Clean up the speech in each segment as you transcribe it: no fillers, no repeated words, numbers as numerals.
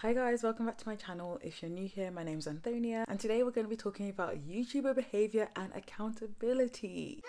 Hi guys, welcome back to my channel. If you're new here, my name's Antonia and today we're going to be talking about YouTuber behavior and accountability.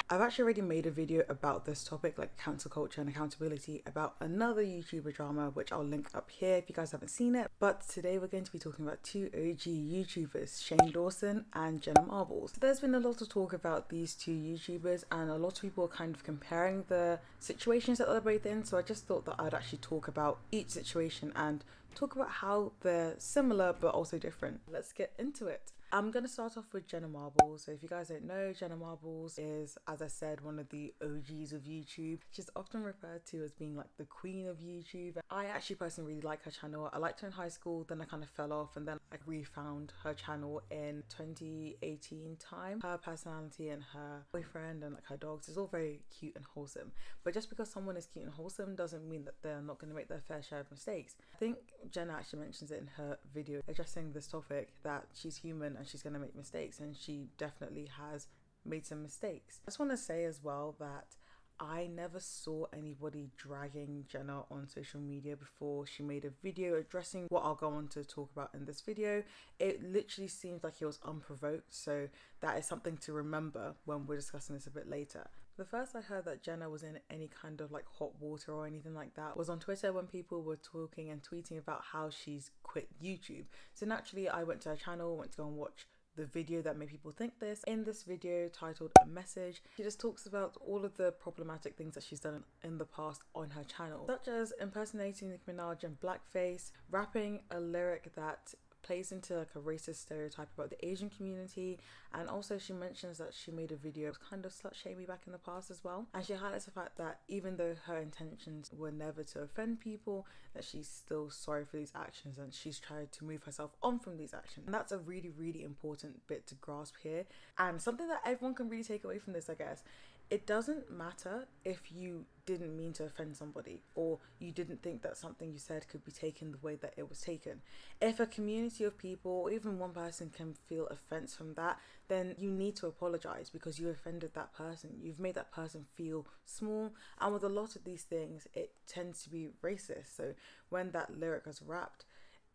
I've actually already made a video about this topic, like cancel culture and accountability, about another YouTuber drama, which I'll link up here if you guys haven't seen it. But today we're going to be talking about two OG YouTubers, Shane Dawson and Jenna Marbles. So there's been a lot of talk about these two YouTubers and a lot of people are kind of comparing the situations that they're both in. So I just thought that I'd actually talk about each situation and talk about how they're similar but also different. Let's get into it. I'm going to start off with Jenna Marbles. So if you guys don't know, Jenna Marbles is, as I said, one of the OGs of YouTube. She's often referred to as being like the queen of YouTube. I actually personally really like her channel. I liked her in high school, then I kind of fell off and then I refound her channel in 2018 time. Her personality and her boyfriend and like her dogs is all very cute and wholesome. But just because someone is cute and wholesome doesn't mean that they're not going to make their fair share of mistakes. I think Jenna actually mentions it in her video addressing this topic that she's human and she's going to make mistakes, and she definitely has made some mistakes. I just want to say as well that I never saw anybody dragging Jenna on social media before she made a video addressing what I'll go on to talk about in this video. It literally seems like it was unprovoked, so that is something to remember when we're discussing this a bit later. The first I heard that Jenna was in any kind of like hot water or anything like that was on Twitter when people were talking and tweeting about how she's quit YouTube. So naturally I went to her channel, went to go and watch the video that made people think this. In this video titled A Message, she just talks about all of the problematic things that she's done in the past on her channel, such as impersonating Nicki Minaj in blackface, rapping a lyric that plays into like a racist stereotype about the Asian community, and also she mentions that she made a video kind of slut shamey back in the past as well, and she highlights the fact that even though her intentions were never to offend people, that she's still sorry for these actions and she's tried to move herself on from these actions. And that's a really important bit to grasp here, and something that everyone can really take away from this, I guess. It doesn't matter if you didn't mean to offend somebody or you didn't think that something you said could be taken the way that it was taken. If a community of people or even one person can feel offense from that, then you need to apologize because you offended that person. You've made that person feel small, and with a lot of these things it tends to be racist. So when that lyric was rapped,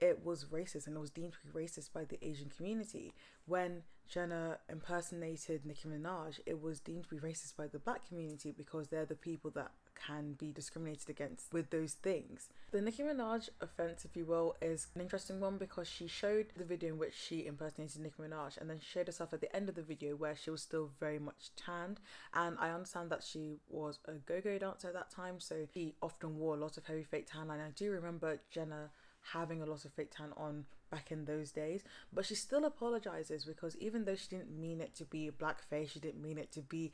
it was racist and it was deemed to be racist by the Asian community. When Jenna impersonated Nicki Minaj, it was deemed to be racist by the black community because they're the people that can be discriminated against with those things. The Nicki Minaj offense, if you will, is an interesting one because she showed the video in which she impersonated Nicki Minaj and then showed herself at the end of the video where she was still very much tanned, and I understand that she was a go-go dancer at that time, so she often wore a lot of heavy fake tan line. I do remember Jenna having a lot of fake tan on back in those days, but she still apologizes because even though she didn't mean it to be blackface, she didn't mean it to be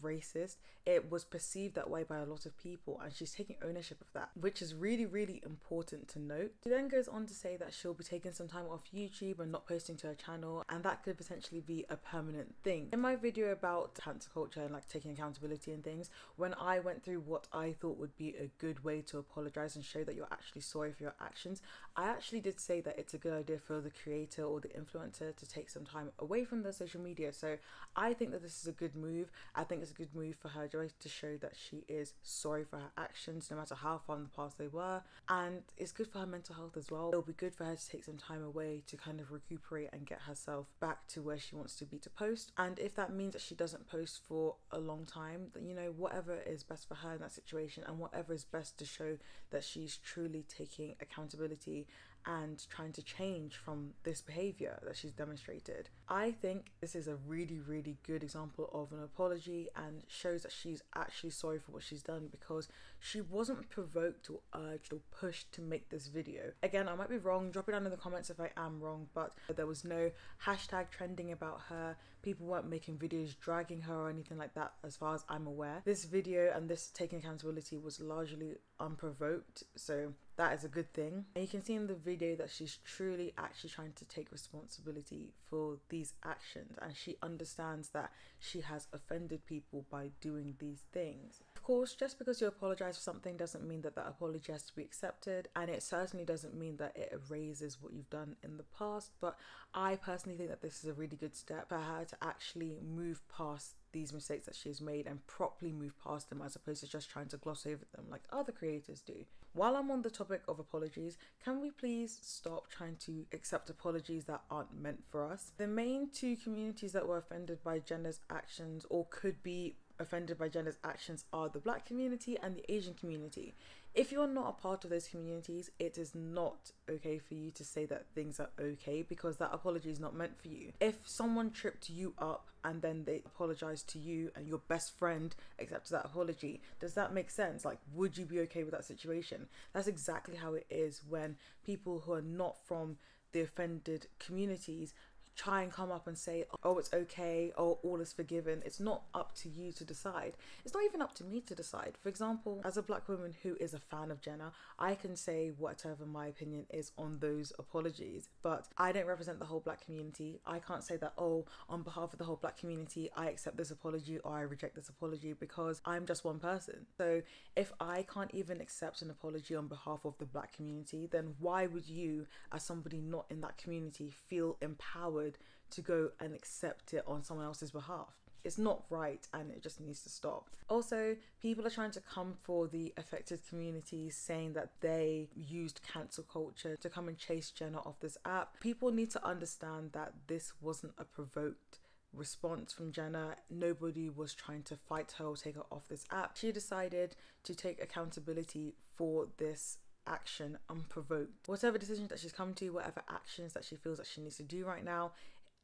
racist, it was perceived that way by a lot of people, and she's taking ownership of that, which is really important to note. She then goes on to say that she'll be taking some time off YouTube and not posting to her channel, and that could potentially be a permanent thing. In my video about cancel culture and like taking accountability and things, when I went through what I thought would be a good way to apologize and show that you're actually sorry for your actions, I actually did say that it's a good idea for the creator or the influencer to take some time away from their social media. So I think that this is a good move. I think it's a good move for her to show that she is sorry for her actions, no matter how far in the past they were, and it's good for her mental health as well. It'll be good for her to take some time away to kind of recuperate and get herself back to where she wants to be to post. And if that means that she doesn't post for a long time, then you know, whatever is best for her in that situation and whatever is best to show that she's truly taking accountability and trying to change from this behavior that she's demonstrated. I think this is a really good example of an apology and shows that she's actually sorry for what she's done because she wasn't provoked or urged or pushed to make this video. Again, I might be wrong, drop it down in the comments if I am wrong, but there was no hashtag trending about her. People weren't making videos dragging her or anything like that as far as I'm aware. This video and this taking accountability was largely unprovoked, so that is a good thing. And you can see in the video that she's truly actually trying to take responsibility for these actions, and she understands that she has offended people by doing these things. Of course, just because you apologize for something doesn't mean that that apology has to be accepted, and it certainly doesn't mean that it erases what you've done in the past. But I personally think that this is a really good step for her to actually move past these mistakes that she's made and properly move past them, as opposed to just trying to gloss over them like other creators do. While I'm on the topic of apologies, can we please stop trying to accept apologies that aren't meant for us? The main two communities that were offended by Jenna's actions, or could be offended by Jenna's actions, are the Black community and the Asian community. If you're not a part of those communities, it is not okay for you to say that things are okay, because that apology is not meant for you. If someone tripped you up and then they apologized to you and your best friend accepted that apology, does that make sense? Like, would you be okay with that situation? That's exactly how it is when people who are not from the offended communities try and come up and say, oh, it's okay, oh, all is forgiven. It's not up to you to decide. It's not even up to me to decide. For example, as a Black woman who is a fan of Jenna, I can say whatever my opinion is on those apologies, but I don't represent the whole Black community. I can't say that, oh, on behalf of the whole Black community, I accept this apology or I reject this apology, because I'm just one person. So if I can't even accept an apology on behalf of the Black community, then why would you, as somebody not in that community, feel empowered to go and accept it on someone else's behalf? It's not right, and it just needs to stop. Also, people are trying to come for the affected communities, saying that they used cancel culture to come and chase Jenna off this app. People need to understand that this wasn't a provoked response from Jenna. Nobody was trying to fight her or take her off this app. She decided to take accountability for this action unprovoked. Whatever decisions that she's come to, whatever actions that she feels that she needs to do right now,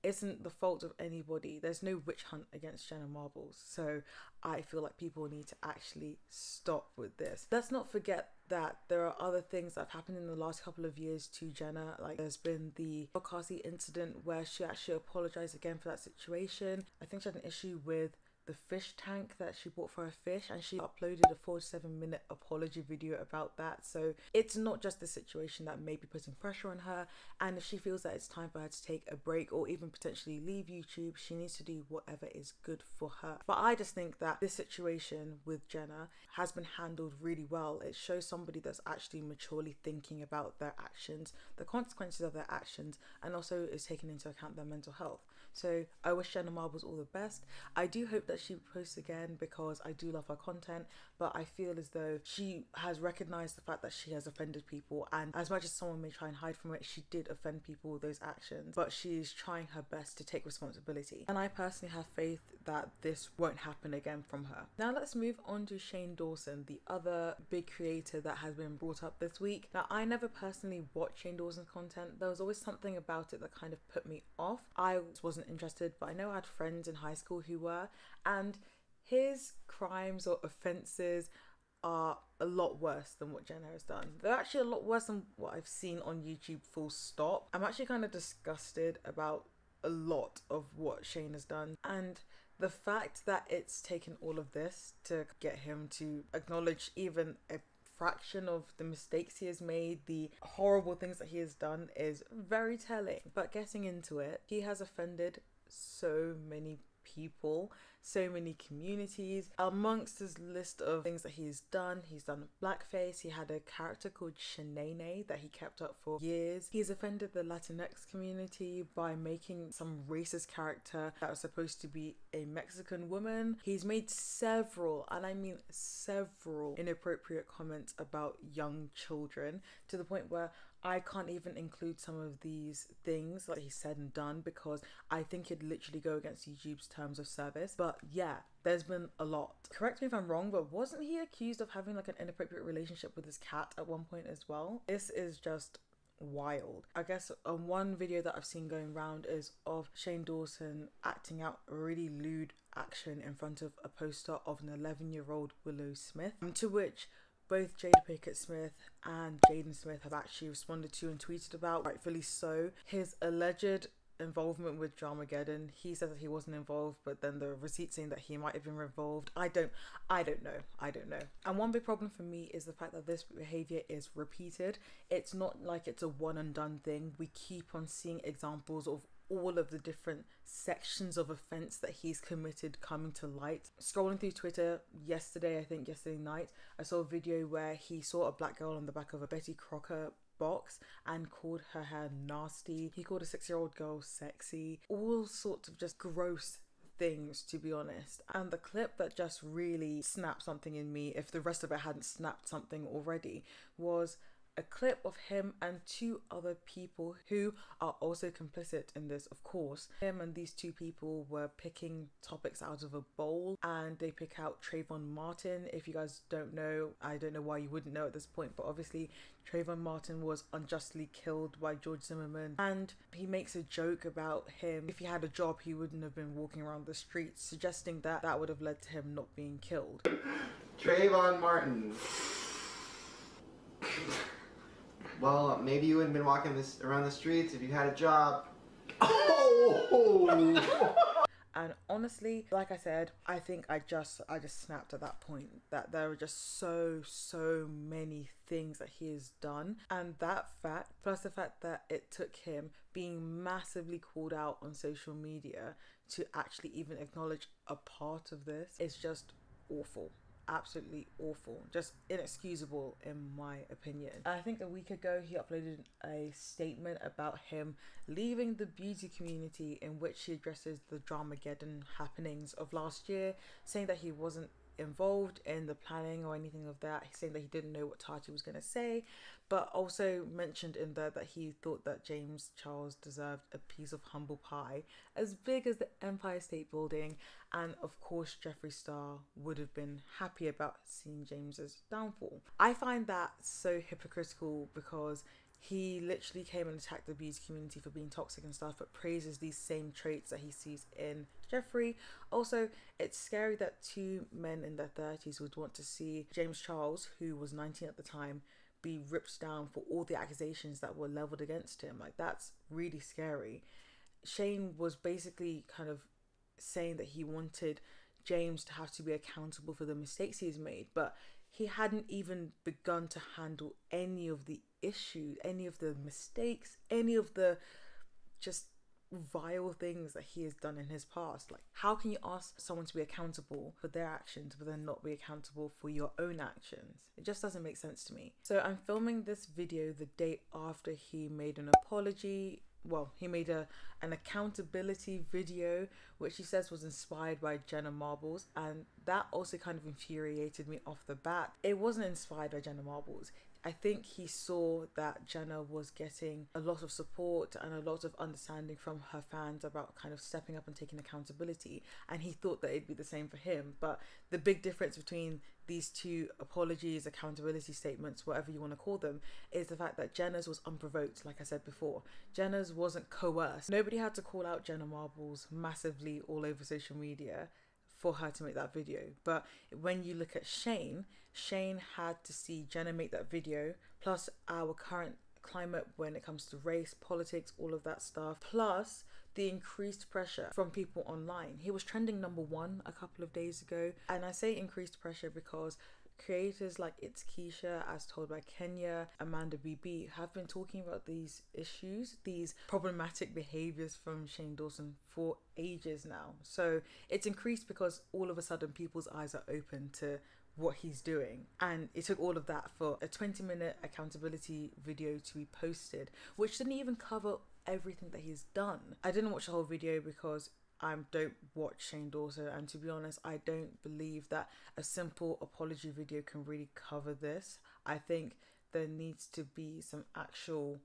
isn't the fault of anybody. There's no witch hunt against Jenna Marbles. So I feel like people need to actually stop with this. Let's not forget that there are other things that have happened in the last couple of years to Jenna. Like, there's been the Focazi incident where she actually apologized again for that situation. I think she had an issue with the fish tank that she bought for her fish, and she uploaded a 47-minute apology video about that. So it's not just the situation that may be putting pressure on her, and if she feels that it's time for her to take a break or even potentially leave YouTube, she needs to do whatever is good for her. But I just think that this situation with Jenna has been handled really well. It shows somebody that's actually maturely thinking about their actions, the consequences of their actions, and also is taking into account their mental health. So I wish Jenna Marbles all the best. I do hope that she posts again, because I do love her content, but I feel as though she has recognized the fact that she has offended people, and as much as someone may try and hide from it, she did offend people with those actions, but she's trying her best to take responsibility, and I personally have faith that this won't happen again from her. Now let's move on to Shane Dawson, the other big creator that has been brought up this week. Now, I never personally watched Shane Dawson's content. There was always something about it that kind of put me off. I wasn't interested, but I know I had friends in high school who were, and his crimes or offences are a lot worse than what Jenna has done. They're actually a lot worse than what I've seen on YouTube, full stop. I'm actually kind of disgusted about a lot of what Shane has done, and the fact that it's taken all of this to get him to acknowledge even a fraction of the mistakes he has made, the horrible things that he has done, is very telling. But getting into it, he has offended so many people, so many communities. Amongst his list of things that he's done blackface. He had a character called Shanae that he kept up for years. He's offended the Latinx community by making some racist character that was supposed to be a Mexican woman. He's made several, and I mean several, inappropriate comments about young children, to the point where I can't even include some of these things that he said and done, because I think it'd literally go against YouTube's terms of service. But yeah, there's been a lot. Correct me if I'm wrong, but wasn't he accused of having like an inappropriate relationship with his cat at one point as well? This is just wild. I guess one video that I've seen going around is of Shane Dawson acting out a really lewd action in front of a poster of an 11-year-old Willow Smith, to which both Jada Pinkett Smith and Jaden Smith have actually responded to and tweeted about, rightfully so. His alleged involvement with Dramageddon, he said that he wasn't involved, but then the receipt saying that he might have been involved. I don't know. And one big problem for me is the fact that this behavior is repeated. It's not like it's a one and done thing. We keep on seeing examples of all of the different sections of offense that he's committed coming to light. Scrolling through Twitter yesterday night, I saw a video where he saw a black girl on the back of a Betty Crocker box and called her hair nasty. He called a 6-year-old girl sexy. All sorts of just gross things, to be honest. And the clip that just really snapped something in me, if the rest of it hadn't snapped something already, was a clip of him and 2 other people who are also complicit in this, of course. Him and these 2 people were picking topics out of a bowl, and they pick out Trayvon Martin. If you guys don't know, I don't know why you wouldn't know at this point, but obviously Trayvon Martin was unjustly killed by George Zimmerman, and he makes a joke about him. If he had a job, he wouldn't have been walking around the streets, suggesting that that would have led to him not being killed. Trayvon Martin. Well, maybe you wouldn't have been walking around the streets if you had a job. Oh! And honestly, like I said, I think I just snapped at that point, that there are just so many things that he has done. And that fact, plus the fact that it took him being massively called out on social media to actually even acknowledge a part of this, is just awful. Absolutely awful, just inexcusable in my opinion. I think a week ago he uploaded a statement about him leaving the beauty community, in which he addresses the Dramageddon happenings of last year, saying that he wasn't involved in the planning or anything of that. He's saying that he didn't know what Tati was going to say, but also mentioned in there that he thought that James Charles deserved a piece of humble pie as big as the Empire State Building, and of course Jeffree Star would have been happy about seeing James's downfall. I find that so hypocritical, because he literally came and attacked the beauty community for being toxic and stuff, but praises these same traits that he sees in Jeffree. Also, it's scary that 2 men in their 30s would want to see James Charles, who was 19 at the time, be ripped down for all the accusations that were leveled against him. Like, that's really scary. Shane was basically kind of saying that he wanted James to have to be accountable for the mistakes he's made, but he hadn't even begun to handle any of the issues, any of the mistakes, any of the just vile things that he has done in his past. Like, how can you ask someone to be accountable for their actions but then not be accountable for your own actions? It just doesn't make sense to me. So I'm filming this video the day after he made an apology. Well, he made an accountability video, which he says was inspired by Jenna Marbles, and that also kind of infuriated me off the bat. It wasn't inspired by Jenna Marbles. I think he saw that Jenna was getting a lot of support and a lot of understanding from her fans about kind of stepping up and taking accountability, and he thought that it'd be the same for him. But the big difference between these 2 apologies, accountability statements, whatever you want to call them, is the fact that Jenna's was unprovoked. Like I said before, Jenna's wasn't coerced. Nobody had to call out Jenna Marbles massively all over social media for her to make that video. But when you look at Shane had to see Jenna make that video, plus our current climate when it comes to race, politics, all of that stuff, plus the increased pressure from people online. He was trending #1 a couple of days ago, and I say increased pressure because creators like It's Keisha, As Told by Kenya, Amanda BB have been talking about these issues, these problematic behaviors from Shane Dawson for ages now. So it's increased because all of a sudden people's eyes are open to what he's doing, and it took all of that for a 20-minute accountability video to be posted, which didn't even cover everything that he's done. I didn't watch the whole video because I don't watch Shane Dawson, and to be honest, I don't believe that a simple apology video can really cover this. I think there needs to be some actual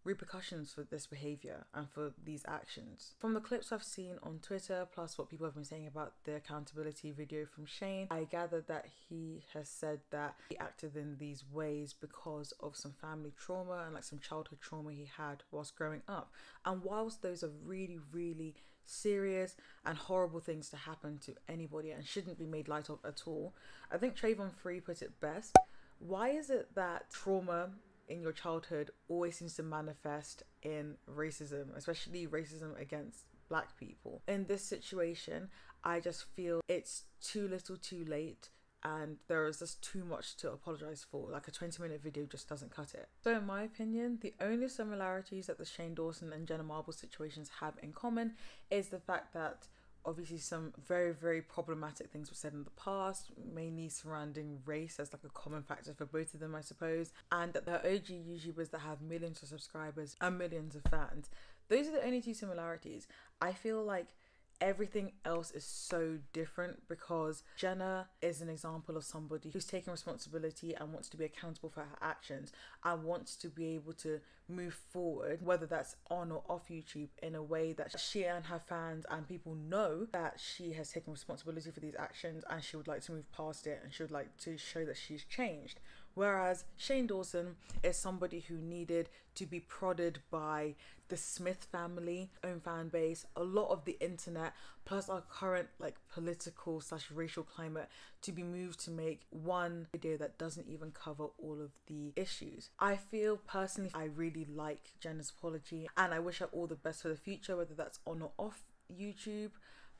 repercussions for this behavior and for these actions. From the clips I've seen on Twitter, plus what people have been saying about the accountability video from Shane, I gathered that he has said that he acted in these ways because of some family trauma and like some childhood trauma he had whilst growing up. And whilst those are really serious and horrible things to happen to anybody and shouldn't be made light of at all, I think Trayvon Free put it best. Why is it that trauma in your childhood always seems to manifest in racism, especially racism against Black people? In this situation, I just feel it's too little too late and there is just too much to apologize for. Like a 20-minute video just doesn't cut it. So in my opinion, the only similarities that the Shane Dawson and Jenna Marbles situations have in common is the fact that obviously some very, very problematic things were said in the past, mainly surrounding race as like a common factor for both of them, I suppose, and that they're OG YouTubers that have millions of subscribers and millions of fans. Those are the only two similarities. I feel like everything else is so different because Jenna is an example of somebody who's taking responsibility and wants to be accountable for her actions and wants to be able to move forward, whether that's on or off YouTube, in a way that she and her fans and people know that she has taken responsibility for these actions and she would like to move past it and she would like to show that she's changed. Whereas Shane Dawson is somebody who needed to be prodded by the Smith family, own fan base, a lot of the internet, plus our current like political / racial climate, to be moved to make one video that doesn't even cover all of the issues. I feel personally, I really like Jenna's apology and I wish her all the best for the future, whether that's on or off YouTube.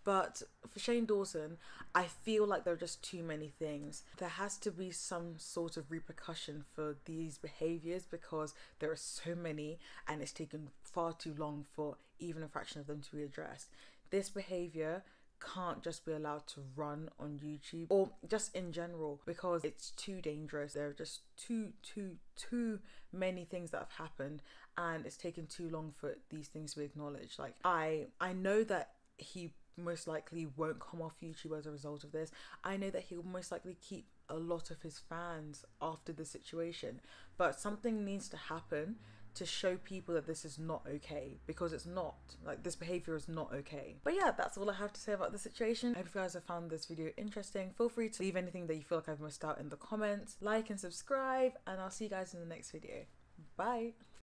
But for Shane Dawson, I feel like there are just too many things. There has to be some sort of repercussion for these behaviors because there are so many and it's taken far too long for even a fraction of them to be addressed. This behavior can't just be allowed to run on YouTube or just in general because it's too dangerous. There are just too many things that have happened and it's taken too long for these things to be acknowledged. Like I know that he most likely won't come off YouTube as a result of this. I know that he'll most likely keep a lot of his fans after the situation, but something needs to happen to show people that this is not okay, because it's not, like, this behavior is not okay. But yeah, that's all I have to say about the situation. I hope you guys have found this video interesting. Feel free to leave anything that you feel like I've missed out in the comments, like and subscribe, and I'll see you guys in the next video. Bye.